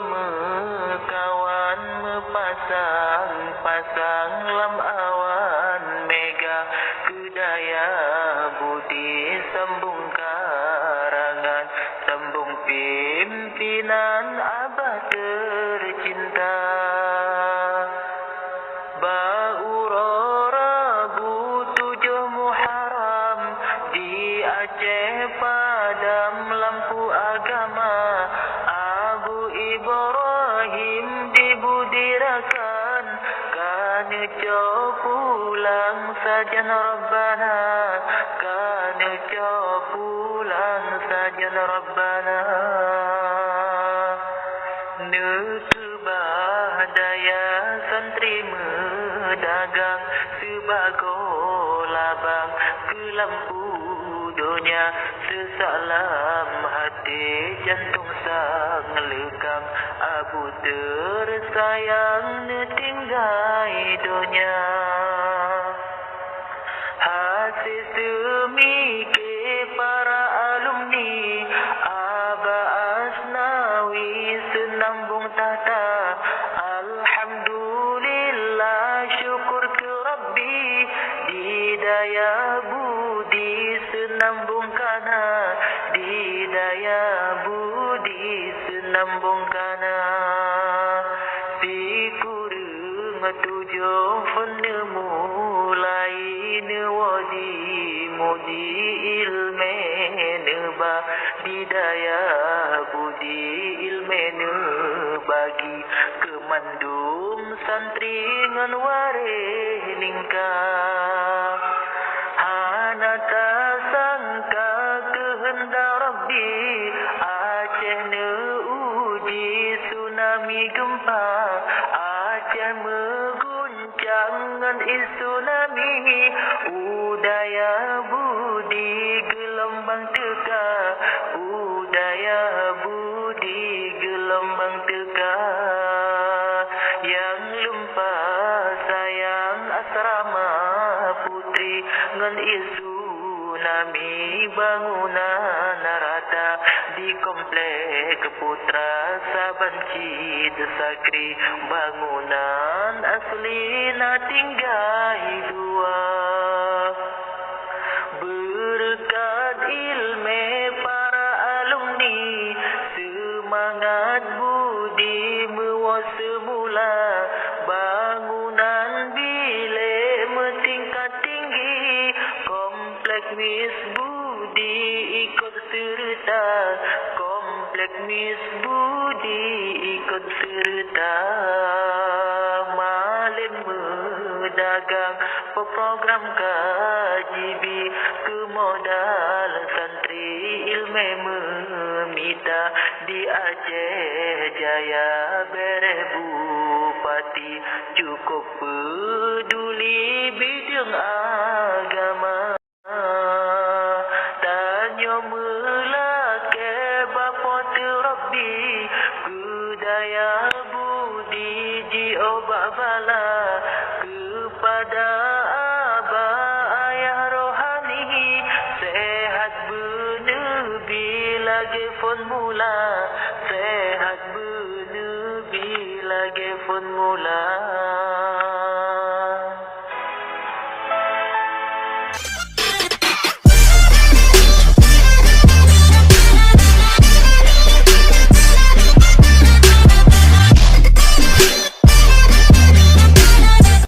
mekawan mepasang-pasang lam awan mega kudaya budi sambung karangan sambung pimpinan abah tercinta Rabu 7 Muharram di Aceh padam lampu agama Abu Ibrahim dibudirakan kana pulang sajan Rabbana kana pulang sajan Rabbana Nusubah daya santri dagang sebago labang ke lampu dunia sesalam hati jantung sang lekang abu tersayang netinggai dunia hasil semike para alumni Aba Asnawi senambung tata syukur ke Rabbi didaya budi senambung kana didaya budi senambung kana sikurung tujuh penemu lain wadi mudi ilme neba didaya budi ilme bagi kemandum santri ngan ware lingkap hanata sangka kehendak Rabbi Aceh ne uji tsunami gempa Aceh meguncang ngan tsunami udaya budi gelombang teka udaya budi gelombang teka yang lumpah sayang asrama putri ngan tsunami bangunan rata di komplek Putra Saban Cid Sakri bangunan asli na tinggai dua berkat ilme para alumni semangat budi mewas semula bangunan bilik meningkat tinggi komplek Miss Budi ikut serta komplek Miss Budi ikut serta malin mendagang program KJB ke modal santri ilme memita di Aceh Jaya bereh bupati cukup peduli bidang agama tanya melake bapa Rabbi budaya budi jiobak bala kepada abah ayah rohani sehat benebi lagi formula sehat benebi lagi formula